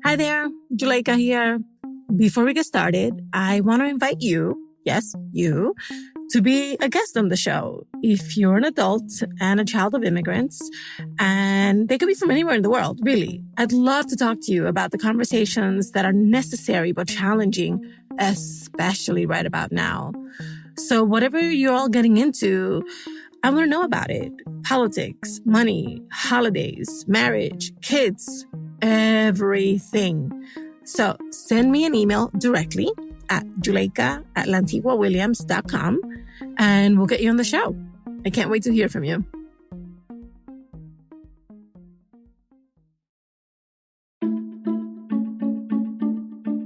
Hi there, Juleka here. Before we get started, I want to invite you, yes, you, to be a guest on the show. If you're an adult and a child of immigrants, and they could be from anywhere in the world, really, I'd love to talk to you about the conversations that are necessary but challenging, especially right about now. So whatever you're all getting into, I want to know about it. Politics, money, holidays, marriage, kids, everything. So send me an email directly at juleka@lantiguawilliams.com and we'll get you on the show. I can't wait to hear from you.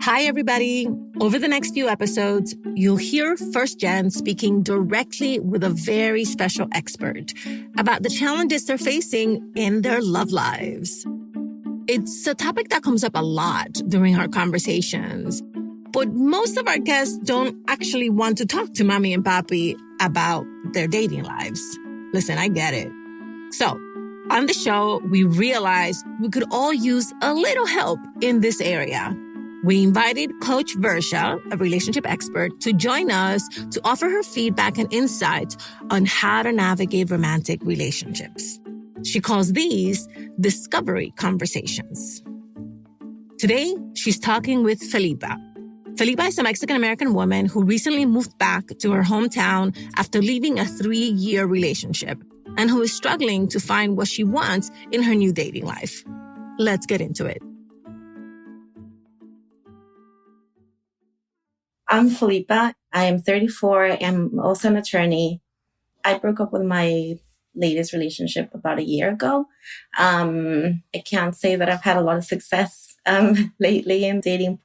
Hi, everybody. Over the next few episodes, you'll hear First Gen speaking directly with a very special expert about the challenges they're facing in their love lives. It's a topic that comes up a lot during our conversations, but most of our guests don't actually want to talk to Mamí and Papí about their dating lives. Listen, I get it. So, on the show, we realized we could all use a little help in this area. We invited Coach Varsha, a relationship expert, to join us to offer her feedback and insights on how to navigate romantic relationships. She calls these discovery conversations. Today, she's talking with Felipa. Felipa is a Mexican-American woman who recently moved back to her hometown after leaving a 3-year relationship and who is struggling to find what she wants in her new dating life. Let's get into it. I'm Felipa. I am 34. I'm also an attorney. I broke up with my latest relationship about a year ago. I can't say that I've had a lot of success lately in dating.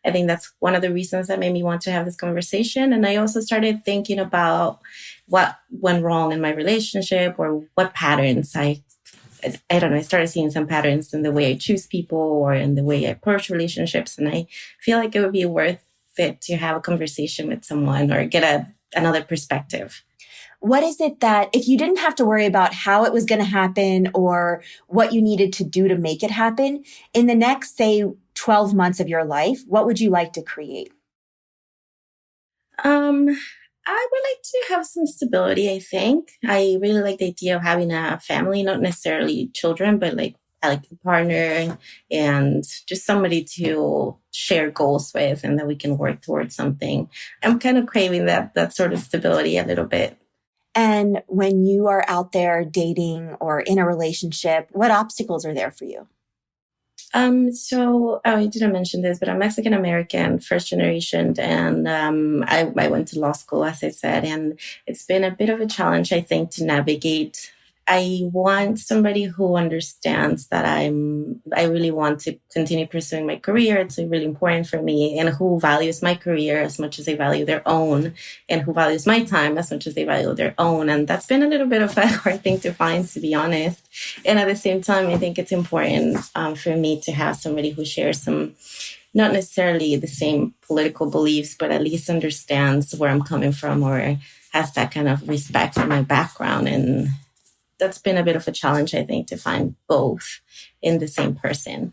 I think that's one of the reasons that made me want to have this conversation. And I also started thinking about what went wrong in my relationship or what patterns I don't know, I started seeing some patterns in the way I choose people or in the way I approach relationships. And I feel like it would be worth it to have a conversation with someone or get another perspective. What is it that, if you didn't have to worry about how it was going to happen or what you needed to do to make it happen, in the next, say, 12 months of your life, what would you like to create? I would like to have some stability, I think. I really like the idea of having a family, not necessarily children, but I like a partner and just somebody to share goals with and that we can work towards something. I'm kind of craving that sort of stability a little bit. And when you are out there dating or in a relationship, what obstacles are there for you? So I didn't mention this, but I'm Mexican-American, first generation, and I went to law school, as I said, and it's been a bit of a challenge, I think, to navigate. I want somebody who understands that I really want to continue pursuing my career. It's really important for me, and who values my career as much as they value their own, and who values my time as much as they value their own. And that's been a little bit of a hard thing to find, to be honest. And at the same time, I think it's important for me to have somebody who shares some, not necessarily the same political beliefs, but at least understands where I'm coming from or has that kind of respect for my background. And that's been a bit of a challenge, I think, to find both in the same person.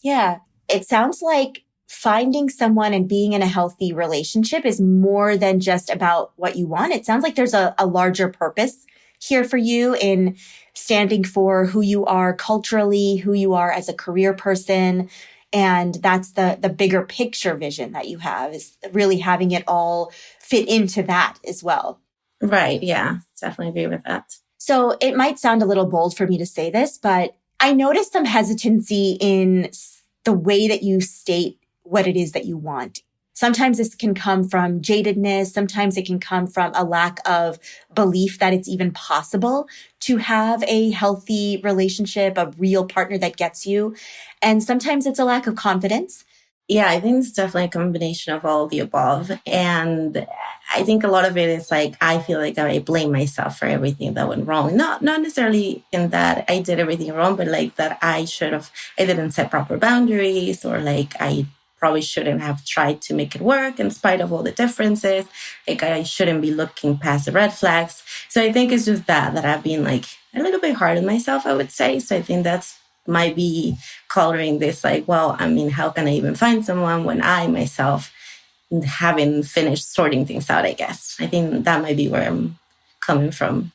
Yeah. It sounds like finding someone and being in a healthy relationship is more than just about what you want. It sounds like there's a larger purpose here for you in standing for who you are culturally, who you are as a career person. And that's the bigger picture vision that you have, is really having it all fit into that as well. Right. Yeah. Definitely agree with that. So it might sound a little bold for me to say this, but I noticed some hesitancy in the way that you state what it is that you want. Sometimes this can come from jadedness. Sometimes it can come from a lack of belief that it's even possible to have a healthy relationship, a real partner that gets you. And sometimes it's a lack of confidence. Yeah, I think it's definitely a combination of all of the above. And I think a lot of it is I feel like I blame myself for everything that went wrong. Not necessarily in that I did everything wrong, but that I didn't set proper boundaries, or I probably shouldn't have tried to make it work in spite of all the differences. Like I shouldn't be looking past the red flags. So I think it's just that I've been like a little bit hard on myself, I would say. So I think that's might be coloring this like, well, I mean, how can I even find someone when I myself haven't finished sorting things out, I guess. I think that might be where I'm coming from.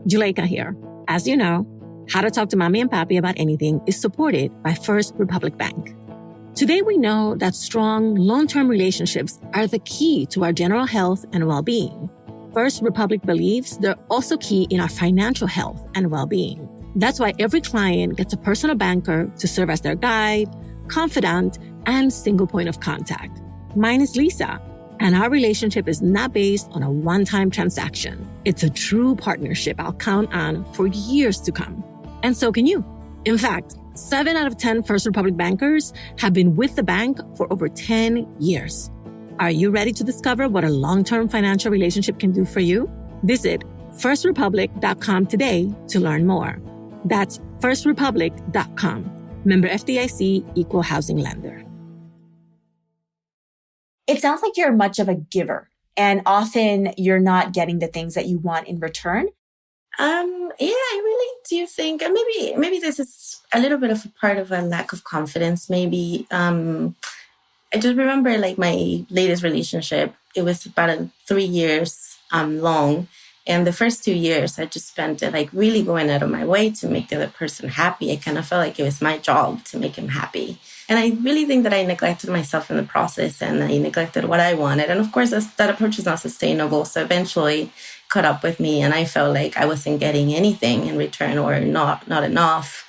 Juleyka here. As you know, How to Talk to Mamí and Papí About Anything is supported by First Republic Bank. Today, we know that strong, long-term relationships are the key to our general health and well-being. First Republic believes they're also key in our financial health and well-being. That's why every client gets a personal banker to serve as their guide, confidant, and single point of contact. Mine is Lisa, and our relationship is not based on a one-time transaction. It's a true partnership I'll count on for years to come. And so can you. In fact, 7 out of 10 First Republic bankers have been with the bank for over 10 years. Are you ready to discover what a long-term financial relationship can do for you? Visit firstrepublic.com today to learn more. That's firstrepublic.com. Member FDIC, Equal Housing Lender. It sounds like you're much of a giver, and often you're not getting the things that you want in return. Yeah, I really do think, and maybe this is a little bit of a part of a lack of confidence. Maybe I just remember like my latest relationship. It was about 3 years long. And the first 2 years, I just spent it like really going out of my way to make the other person happy. I kind of felt like it was my job to make him happy. And I really think that I neglected myself in the process and I neglected what I wanted. And of course, that approach is not sustainable. So eventually caught up with me and I felt like I wasn't getting anything in return or not enough.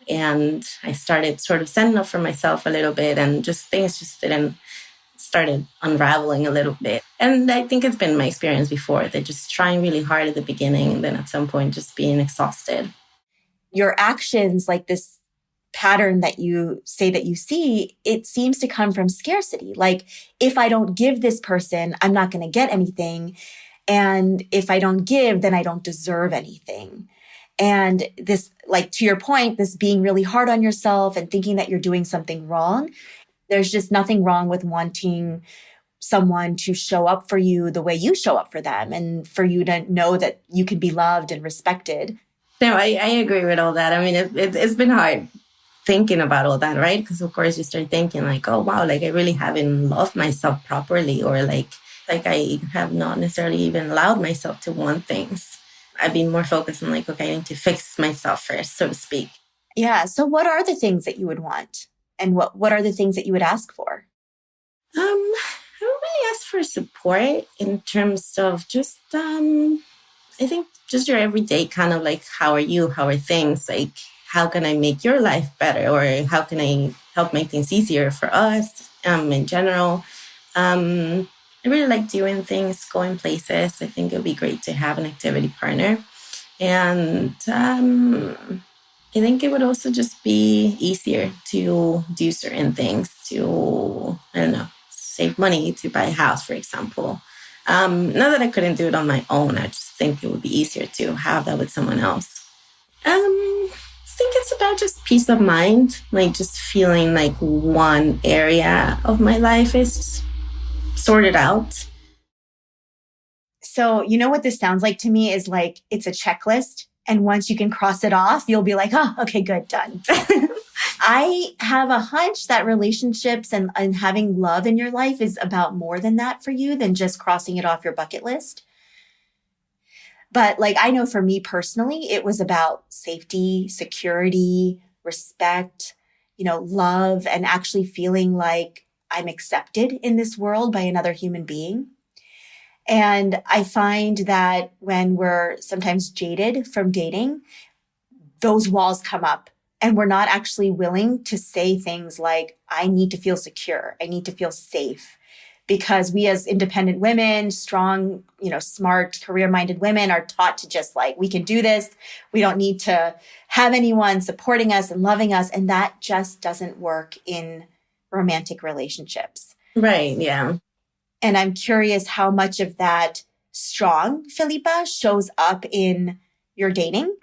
And I started sort of standing up for myself a little bit and just things just didn't started unraveling a little bit. And I think it's been my experience before. They're just trying really hard at the beginning and then at some point just being exhausted. Your actions, like this pattern that you say that you see, it seems to come from scarcity. Like, if I don't give this person, I'm not going to get anything. And if I don't give, then I don't deserve anything. And this, like to your point, this being really hard on yourself and thinking that you're doing something wrong. There's just nothing wrong with wanting someone to show up for you the way you show up for them and for you to know that you can be loved and respected. No, I agree with all that. I mean, it's been hard thinking about all that, right? Because of course you start thinking like, oh, wow, like I really haven't loved myself properly or like I have not necessarily even allowed myself to want things. I've been more focused on like, okay, I need to fix myself first, so to speak. Yeah. So what are the things that you would want? And what are the things that you would ask for? I don't really ask for support in terms of just, I think just your everyday kind of like, how are you? How are things? Like, how can I make your life better? Or how can I help make things easier for us in general? I really like doing things, going places. I think it would be great to have an activity partner. And I think it would also just be easier to do certain things, to, I don't know, save money to buy a house, for example. Not that I couldn't do it on my own. I just think it would be easier to have that with someone else. I think it's about just peace of mind, like just feeling like one area of my life is sorted out. So, you know what this sounds like to me is like it's a checklist. And once you can cross it off, you'll be like, oh, okay, good, done. I have a hunch that relationships and having love in your life is about more than that for you than just crossing it off your bucket list. But like, I know for me personally, it was about safety, security, respect, love, and actually feeling like I'm accepted in this world by another human being. And I find that when we're sometimes jaded from dating, those walls come up and we're not actually willing to say things like, I need to feel secure. I need to feel safe. Because we as independent women, strong, smart, career-minded women are taught to just like, we can do this. We don't need to have anyone supporting us and loving us. And that just doesn't work in romantic relationships. Right, yeah. And I'm curious how much of that strong Felipa shows up in your dating.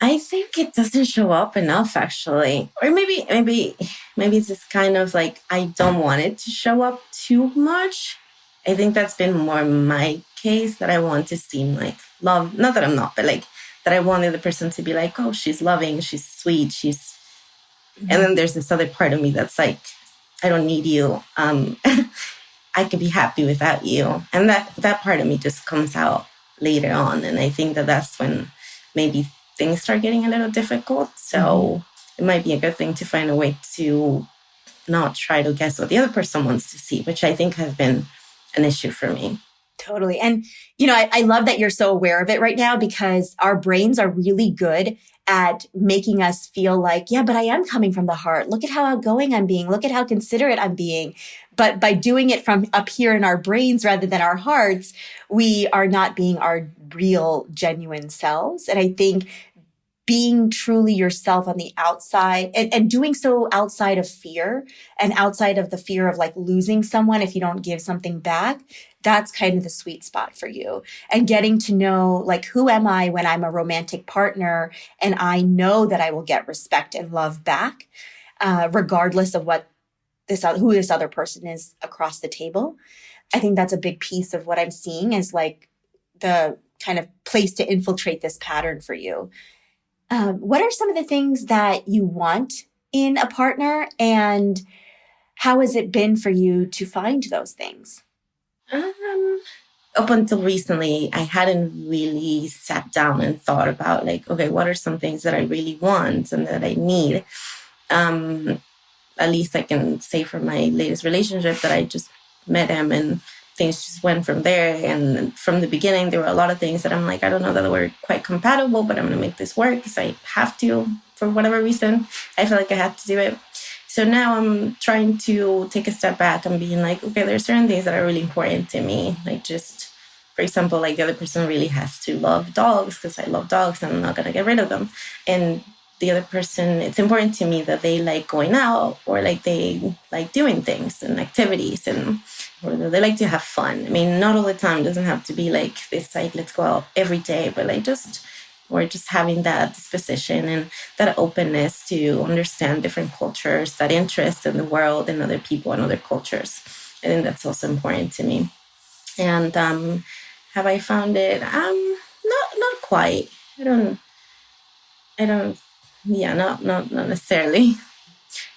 I think it doesn't show up enough, actually. Or maybe it's just kind of like I don't want it to show up too much. I think that's been more my case, that I want to seem like love. Not that I'm not, but like that I wanted the person to be like, oh, she's loving, she's sweet, she's. And then there's this other part of me that's like, I don't need you. I could be happy without you. And that part of me just comes out later on. And I think that's when maybe things start getting a little difficult. So it might be a good thing to find a way to not try to guess what the other person wants to see, which I think has been an issue for me. Totally. And, I love that you're so aware of it right now, because our brains are really good at making us feel like, yeah, but I am coming from the heart. Look at how outgoing I'm being. Look at how considerate I'm being. But by doing it from up here in our brains rather than our hearts, we are not being our real, genuine selves. And I think being truly yourself on the outside and doing so outside of fear and outside of the fear of like losing someone if you don't give something back, that's kind of the sweet spot for you. And getting to know, like, who am I when I'm a romantic partner and I know that I will get respect and love back, regardless of who this other person is across the table. I think that's a big piece of what I'm seeing is like the kind of place to infiltrate this pattern for you. What are some of the things that you want in a partner, and how has it been for you to find those things? Up until recently, I hadn't really sat down and thought about like, okay, what are some things that I really want and that I need? At least I can say for my latest relationship that I just met him and things just went from there. And from the beginning, there were a lot of things that I'm like, I don't know that we're quite compatible, but I'm going to make this work because I have to, for whatever reason. I feel like I have to do it. So now I'm trying to take a step back and being like, okay, there's certain things that are really important to me. Like just, for example, like the other person really has to love dogs because I love dogs and I'm not going to get rid of them. And the other person, it's important to me that they like going out or like they like doing things and activities and or they like to have fun. I mean, not all the time. It doesn't have to be like this, like, let's go out every day, but like we're just having that disposition and that openness to understand different cultures, that interest in the world and other people and other cultures. I think that's also important to me. And have I found it? Not quite. I don't. Yeah, not necessarily.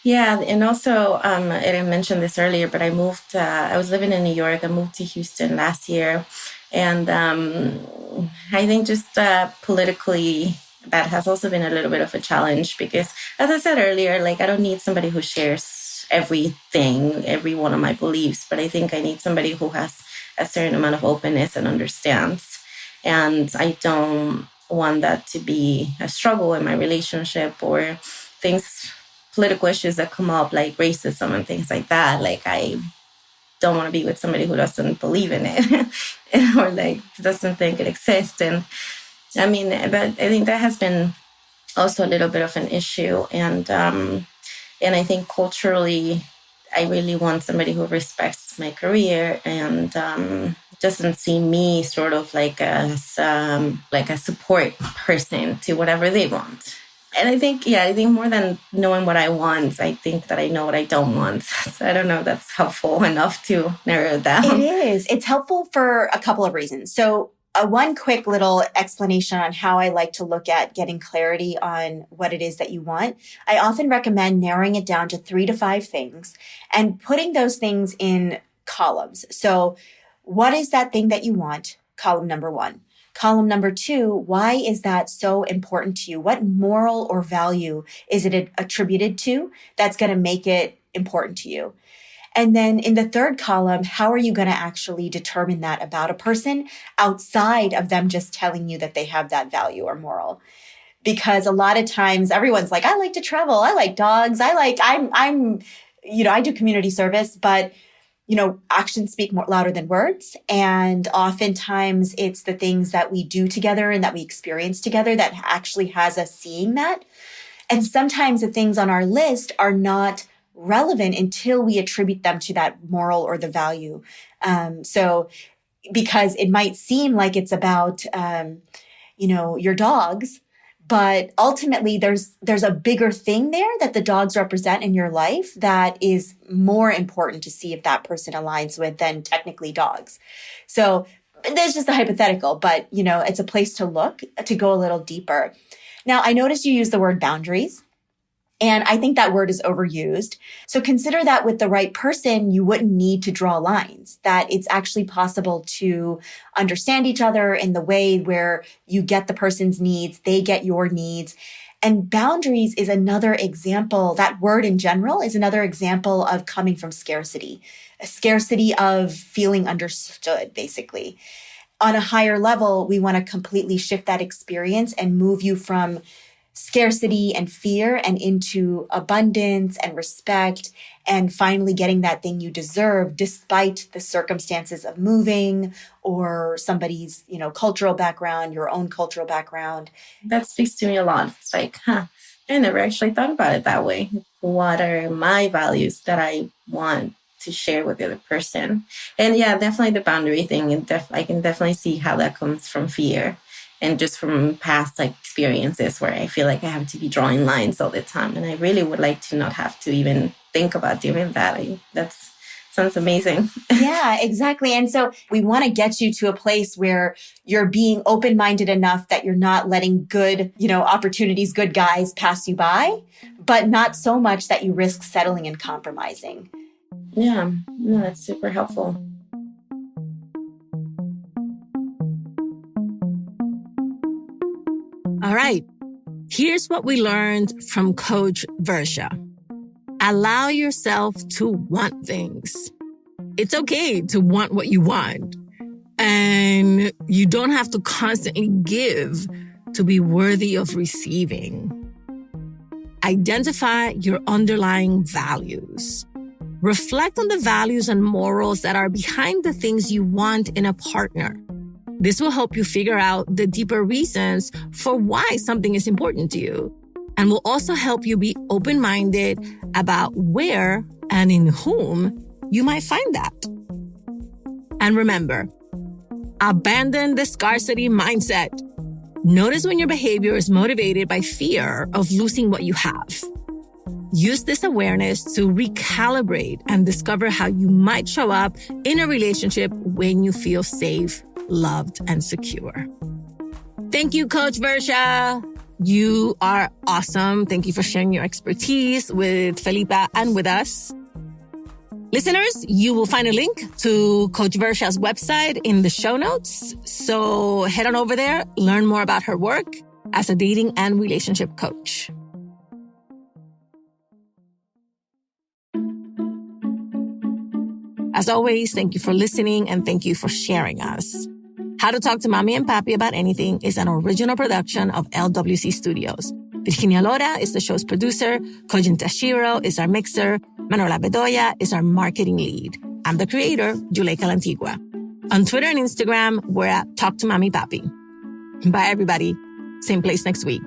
Yeah, and also, and I mentioned this earlier, but I moved. I was living in New York. I moved to Houston last year, and I think just politically, that has also been a little bit of a challenge because, as I said earlier, like I don't need somebody who shares everything, every one of my beliefs, but I think I need somebody who has a certain amount of openness and understands, and I don't want that to be a struggle in my relationship or political issues that come up like racism and things like that. Like I don't want to be with somebody who doesn't believe in it or like doesn't think it exists. And I mean, but I think that has been also a little bit of an issue. And I think culturally, I really want somebody who respects my career and doesn't see me sort of like as like a support person to whatever they want. And I think more than knowing what I want, I think that I know what I don't want. So I don't know if that's helpful enough to narrow it down. It is. It's helpful for a couple of reasons. So one quick little explanation on how I like to look at getting clarity on what it is that you want. I often recommend narrowing it down to 3 to 5 things and putting those things in columns. So what is that thing that you want? Column number 1. Column number 2, why is that so important to you? What moral or value is it attributed to that's going to make it important to you? And then in the 3rd column, how are you going to actually determine that about a person outside of them just telling you that they have that value or moral? Because a lot of times everyone's like, I like to travel. I like dogs. I'm I do community service, but actions speak more louder than words. And oftentimes it's the things that we do together and that we experience together that actually has us seeing that. And sometimes the things on our list are not relevant until we attribute them to that moral or the value. So because it might seem like it's about, your dogs, But ultimately, there's a bigger thing there that the dogs represent in your life that is more important to see if that person aligns with than technically dogs. So there's just a hypothetical, but it's a place to look to go a little deeper. Now, I noticed you use the word boundaries. And I think that word is overused. So consider that with the right person, you wouldn't need to draw lines, that it's actually possible to understand each other in the way where you get the person's needs, they get your needs. And boundaries is another example, that word in general is another example of coming from scarcity, a scarcity of feeling understood, basically. On a higher level, we want to completely shift that experience and move you from scarcity and fear and into abundance and respect and finally getting that thing you deserve despite the circumstances of moving or somebody's, cultural background, your own cultural background. That speaks to me a lot. It's like, I never actually thought about it that way. What are my values that I want to share with the other person? And yeah, definitely the boundary thing. I can definitely see how that comes from fear. And just from past experiences where I feel like I have to be drawing lines all the time. And I really would like to not have to even think about doing that. That sounds amazing. Yeah, exactly. And so we want to get you to a place where you're being open-minded enough that you're not letting good, opportunities, good guys pass you by, but not so much that you risk settling and compromising. Yeah, no, that's super helpful. All right, here's what we learned from Coach Varsha. Allow yourself to want things. It's okay to want what you want. And you don't have to constantly give to be worthy of receiving. Identify your underlying values. Reflect on the values and morals that are behind the things you want in a partner. This will help you figure out the deeper reasons for why something is important to you, and will also help you be open-minded about where and in whom you might find that. And remember, abandon the scarcity mindset. Notice when your behavior is motivated by fear of losing what you have. Use this awareness to recalibrate and discover how you might show up in a relationship when you feel safe, loved, and secure. Thank you, Coach Varsha. You are awesome. Thank you for sharing your expertise with Felipa and with us. Listeners, you will find a link to Coach Varsha's website in the show notes. So head on over there, learn more about her work as a dating and relationship coach. As always, thank you for listening and thank you for sharing us. How to Talk to Mamí and Papí About Anything is an original production of LWC Studios. Virginia Lora is the show's producer. Kojin Tashiro is our mixer. Manola Bedoya is our marketing lead. I'm the creator, Juleika Lantigua. On Twitter and Instagram, we're at Talk to Mamí Papí. Bye, everybody. Same place next week.